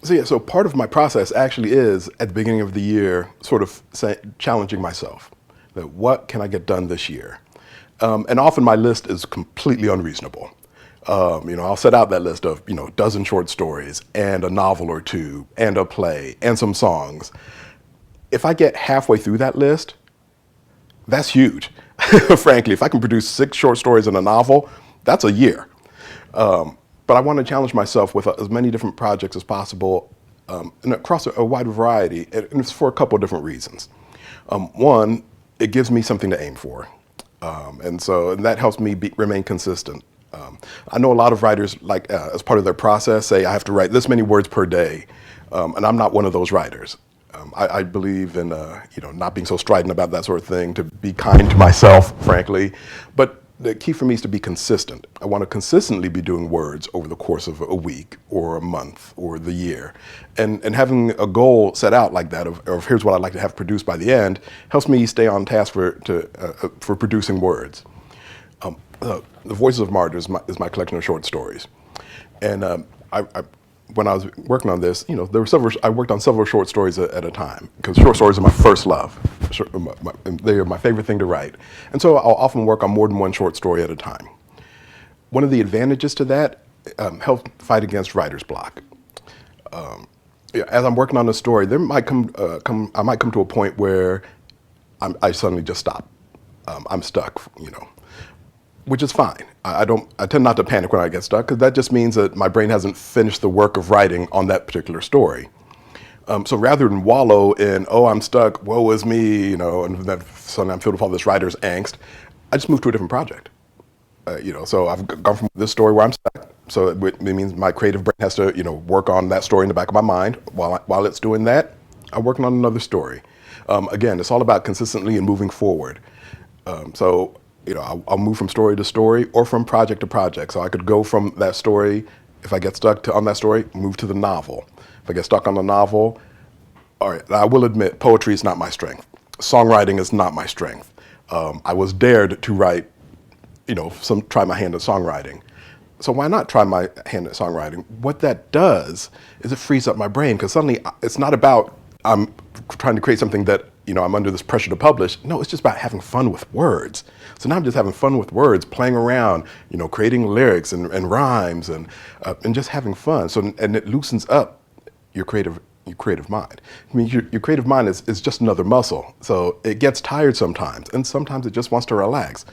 So part of my process actually is at the beginning of the year, sort of challenging myself that what can I get done this year? And often my list is completely unreasonable. I'll set out that list of, a dozen short stories and a novel or two and a play and some songs. If I get halfway through that list, that's huge. Frankly, if I can produce 6 short stories and a novel, that's a year. But I want to challenge myself with as many different projects as possible and across a wide variety, and it's for a couple of different reasons. One, it gives me something to aim for, and that helps me remain consistent. I know a lot of writers, like as part of their process, say I have to write this many words per day, and I'm not one of those writers. I believe in not being so strident about that sort of thing, to be kind to myself, frankly. But the key for me is to be consistent. I want to consistently be doing words over the course of a week or a month or the year. And having a goal set out like that of here's what I'd like to have produced by the end helps me stay on task for producing words. The Voices of Martyrs is my collection of short stories. And when I was working on this, I worked on several short stories at a time, because short stories are my first love. They are my favorite thing to write. And so I'll often work on more than one short story at a time. One of the advantages to that helps fight against writer's block. As I'm working on a story, I might come to a point where I suddenly just stop. I'm stuck, which is fine. I tend not to panic when I get stuck, because that just means that my brain hasn't finished the work of writing on that particular story. So rather than wallow in, oh, I'm stuck, woe is me, and then suddenly I'm filled with all this writer's angst, I just move to a different project. So I've gone from this story where I'm stuck, so it means my creative brain has to, work on that story in the back of my mind. While it's doing that, I'm working on another story. Again, it's all about consistently and moving forward. I'll move from story to story or from project to project. So I could go from that story, if I get stuck on that story, move to the novel. If I get stuck on the novel, all right, I will admit, poetry is not my strength. Songwriting is not my strength. I was dared to write, try my hand at songwriting. So why not try my hand at songwriting? What that does is it frees up my brain, because suddenly it's not about I'm trying to create something that I'm under this pressure to publish. No, it's just about having fun with words. So now I'm just having fun with words, playing around, creating lyrics and rhymes and just having fun. And it loosens up your creative mind. I mean, your creative mind is just another muscle. So it gets tired sometimes, and sometimes it just wants to relax.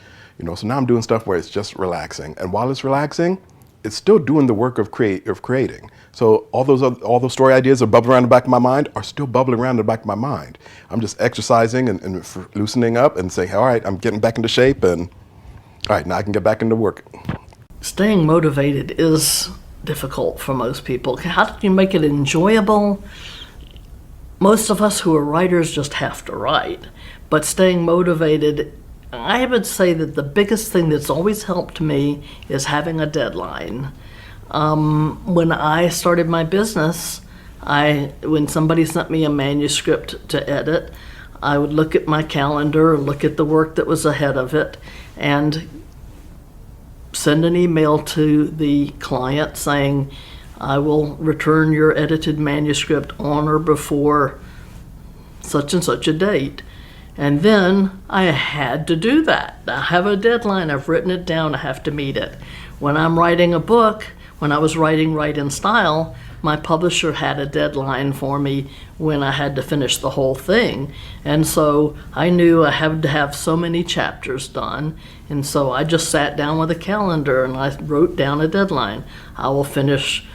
So now I'm doing stuff where it's just relaxing, and while it's relaxing, it's still doing the work of creating. So all those story ideas that bubble around the back of my mind are still bubbling around the back of my mind. I'm just exercising and loosening up and saying, all right, I'm getting back into shape, and all right, now I can get back into work. Staying motivated is difficult for most people. How do you make it enjoyable? Most of us who are writers just have to write, but staying motivated, I would say that the biggest thing that's always helped me is having a deadline. When I started my business, when somebody sent me a manuscript to edit, I would look at my calendar, look at the work that was ahead of it, and send an email to the client saying, I will return your edited manuscript on or before such and such a date. And then I had to do that. I have a deadline. I've written it down. I have to meet it. When I'm writing a book, when I was writing Write in Style, my publisher had a deadline for me when I had to finish the whole thing. And so I knew I had to have so many chapters done. And so I just sat down with a calendar and I wrote down a deadline. I will finish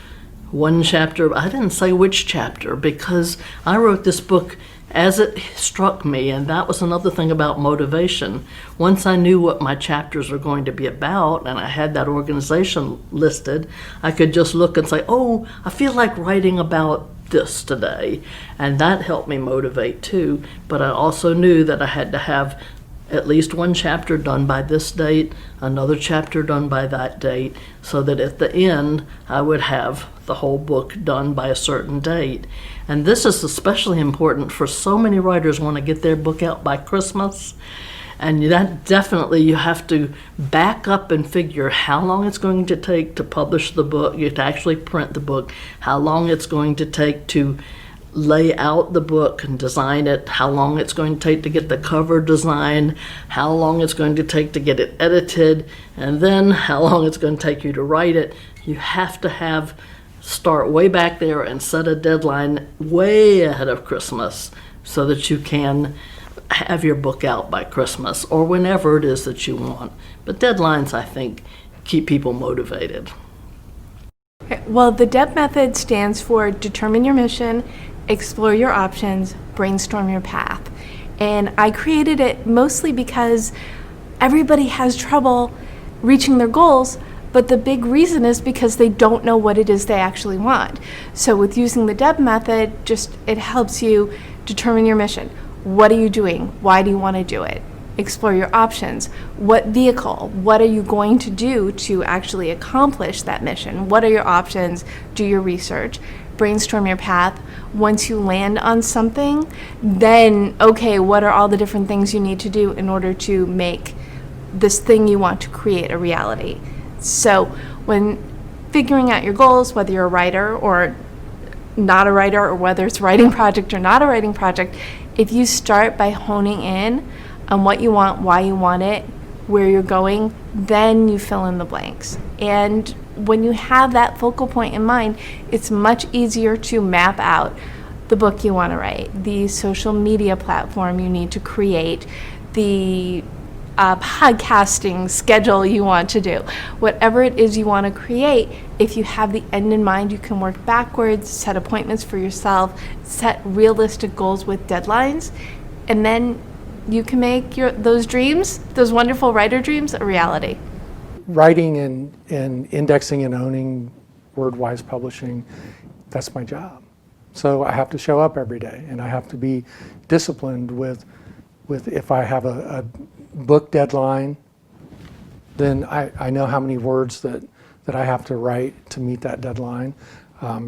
one chapter. I didn't say which chapter, because I wrote this book as it struck me, and that was another thing about motivation. Once I knew what my chapters were going to be about, and I had that organization listed, I could just look and say, oh, I feel like writing about this today. And that helped me motivate too. But I also knew that I had to have at least one chapter done by this date, another chapter done by that date, so that at the end I would have the whole book done by a certain date. And this is especially important for so many writers want to get their book out by Christmas. And that definitely, you have to back up and figure how long it's going to take to publish the book, you have to actually print the book, how long it's going to take to lay out the book and design it, how long it's going to take to get the cover designed, how long it's going to take to get it edited, and then how long it's going to take you to write it. You have to start way back there and set a deadline way ahead of Christmas so that you can have your book out by Christmas or whenever it is that you want. But deadlines, I think, keep people motivated. Well, the Deb Method stands for determine your mission, explore your options, brainstorm your path. And I created it mostly because everybody has trouble reaching their goals, but the big reason is because they don't know what it is they actually want. So with using the Deb Method, it helps you determine your mission. What are you doing? Why do you want to do it? Explore your options. What vehicle? What are you going to do to actually accomplish that mission? What are your options? Do your research. Brainstorm your path. Once you land on something, then, okay, what are all the different things you need to do in order to make this thing you want to create a reality? So when figuring out your goals, whether you're a writer or not a writer, or whether it's a writing project or not a writing project, if you start by honing in on what you want, why you want it, where you're going, then you fill in the blanks. And when you have that focal point in mind, it's much easier to map out the book you want to write, the social media platform you need to create, the podcasting schedule you want to do. Whatever it is you want to create, if you have the end in mind, you can work backwards, set appointments for yourself, set realistic goals with deadlines, and then you can make those dreams, those wonderful writer dreams, a reality. Writing and indexing and owning WordWise publishing, that's my job. So I have to show up every day, and I have to be disciplined with if I have a book deadline, then I know how many words that I have to write to meet that deadline.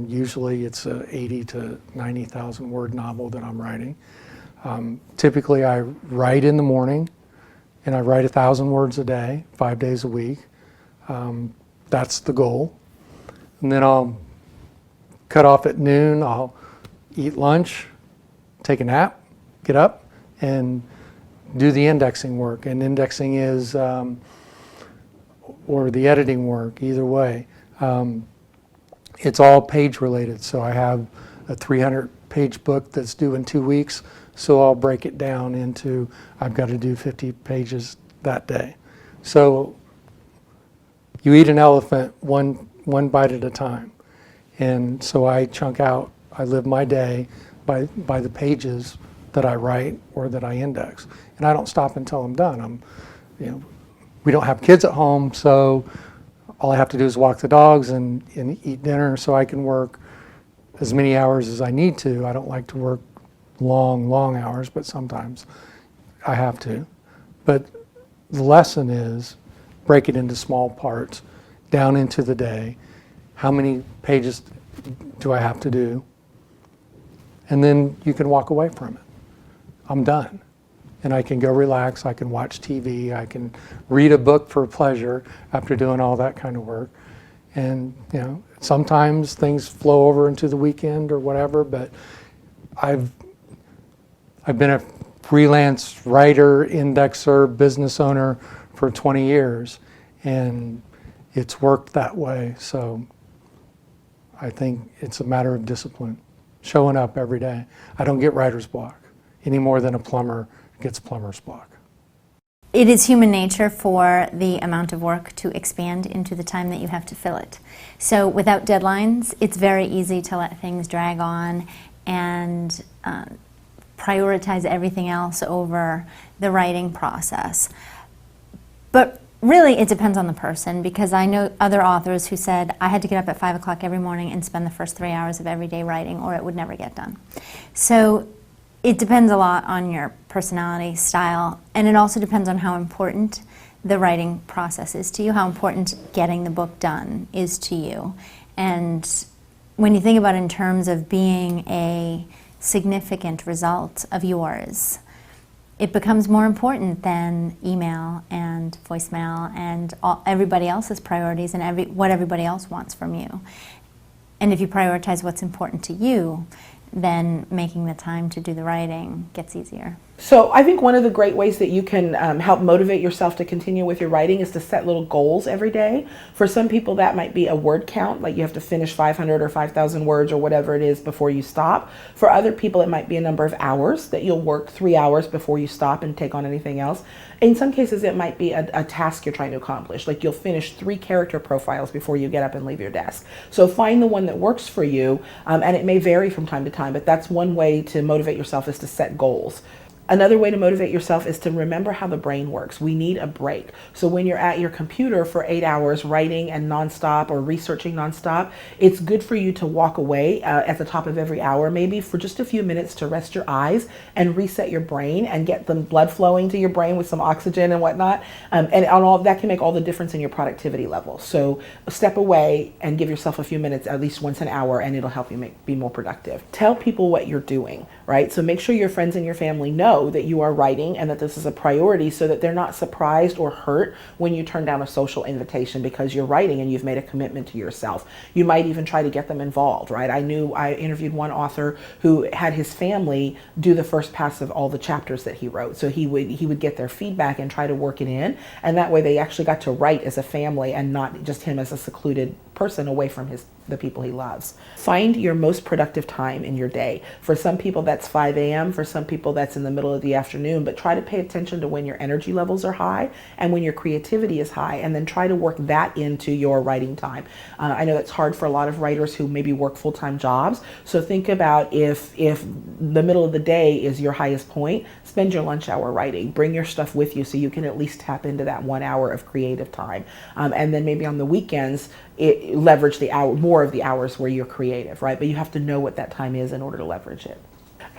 Usually it's a 80 to 90,000 word novel that I'm writing. Typically I write in the morning, and I write 1,000 words a day, 5 days a week. That's the goal. And then I'll cut off at noon, I'll eat lunch, take a nap, get up, and do the indexing work. And indexing is, or the editing work, either way. It's all page related. So I have a 300-page book that's due in 2 weeks. So I'll break it down into, I've got to do 50 pages that day. So you eat an elephant one bite at a time. And so I chunk out, I live my day by the pages that I write or that I index. And I don't stop until I'm done. We don't have kids at home, so all I have to do is walk the dogs and eat dinner, so I can work as many hours as I need to. I don't like to work long hours, but sometimes I have to. But the lesson is break it into small parts, down into the day. How many pages do I have to do? And then you can walk away from it. I'm done. And I can go relax, I can watch TV, I can read a book for pleasure after doing all that kind of work. And sometimes things flow over into the weekend or whatever, but I've been a freelance writer, indexer, business owner for 20 years, and it's worked that way. So I think it's a matter of discipline, showing up every day. I don't get writer's block any more than a plumber gets plumber's block. It is human nature for the amount of work to expand into the time that you have to fill it. So without deadlines, it's very easy to let things drag on and prioritize everything else over the writing process. But really, it depends on the person, because I know other authors who said, I had to get up at 5 o'clock every morning and spend the first 3 hours of every day writing, or it would never get done. So it depends a lot on your personality, style, and it also depends on how important the writing process is to you, how important getting the book done is to you. And when you think about it in terms of being a significant result of yours, it becomes more important than email and voicemail and everybody else's priorities and what everybody else wants from you. And if you prioritize what's important to you, then making the time to do the writing gets easier. So I think one of the great ways that you can help motivate yourself to continue with your writing is to set little goals every day. For some people that might be a word count, like you have to finish 500 or 5,000 words or whatever it is before you stop. For other people it might be a number of hours, that you'll work 3 hours before you stop and take on anything else. In some cases it might be a task you're trying to accomplish, like you'll finish 3 character profiles before you get up and leave your desk. So find the one that works for you, and it may vary from time to time, but that's one way to motivate yourself, is to set goals. Another way to motivate yourself is to remember how the brain works. We need a break. So when you're at your computer for 8 hours writing and nonstop or researching nonstop, it's good for you to walk away at the top of every hour, maybe for just a few minutes, to rest your eyes and reset your brain and get the blood flowing to your brain with some oxygen and whatnot. And all that can make all the difference in your productivity level. So step away and give yourself a few minutes, at least once an hour, and it'll help you be more productive. Tell people what you're doing, right? So make sure your friends and your family know that you are writing and that this is a priority, so that they're not surprised or hurt when you turn down a social invitation because you're writing and you've made a commitment to yourself. You might even try to get them involved, right? I interviewed one author who had his family do the first pass of all the chapters that he wrote. So he would get their feedback and try to work it in, and that way they actually got to write as a family and not just him as a secluded person away from the people he loves. Find your most productive time in your day. For some people that's 5 a.m., for some people that's in the middle of the afternoon, but try to pay attention to when your energy levels are high and when your creativity is high, and then try to work that into your writing time. I know that's hard for a lot of writers who maybe work full-time jobs, so think about if the middle of the day is your highest point, spend your lunch hour writing. Bring your stuff with you so you can at least tap into that 1 hour of creative time. And then maybe on the weekends, leverage more of the hours where you're creative, right? But you have to know what that time is in order to leverage it.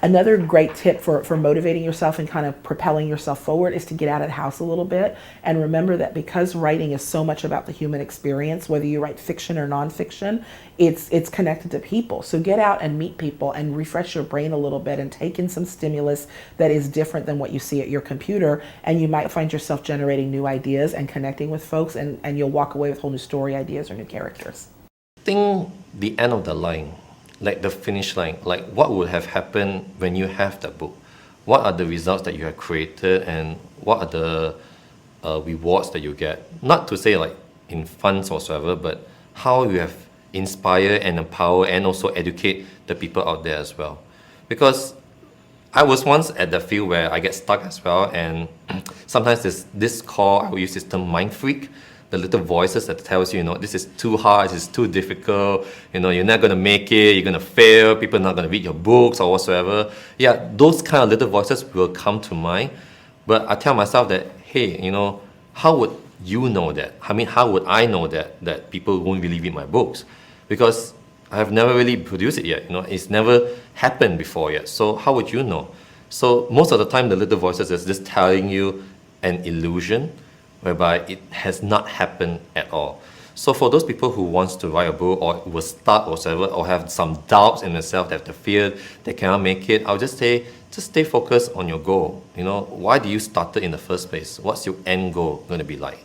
Another great tip for motivating yourself and kind of propelling yourself forward is to get out of the house a little bit, and remember that because writing is so much about the human experience, whether you write fiction or nonfiction, it's connected to people. So get out and meet people and refresh your brain a little bit and take in some stimulus that is different than what you see at your computer, and you might find yourself generating new ideas and connecting with folks, and you'll walk away with whole new story ideas or new characters. I think the end of the line, like the finish line, like what would have happened when you have the book? What are the results that you have created, and what are the rewards that you get? Not to say like in funds or whatsoever, but how you have inspired and empower and also educate the people out there as well. Because I was once at the field where I get stuck as well, and sometimes this call, I will use this term mind freak, the little voices that tells you, this is too hard, this is too difficult, you're not going to make it, you're going to fail, people are not going to read your books or whatsoever. Yeah, those kind of little voices will come to mind. But I tell myself that, hey, how would you know that? I mean, how would I know that people won't really read my books? Because I have never really produced it yet, it's never happened before yet. So how would you know? So most of the time, the little voices is just telling you an illusion, whereby it has not happened at all. So for those people who wants to write a book or will start or whatever, or have some doubts in themselves, that they fear they cannot make it, I'll just say, just stay focused on your goal. Why do you start it in the first place? What's your end goal going to be like?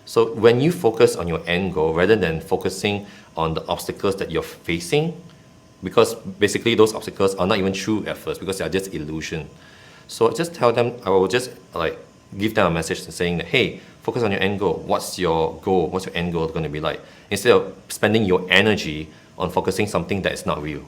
So when you focus on your end goal, rather than focusing on the obstacles that you're facing, because basically those obstacles are not even true at first, because they are just illusion. So just tell them, I will just give them a message saying that, hey, focus on your end goal. What's your goal? What's your end goal going to be like? Instead of spending your energy on focusing something that is not real.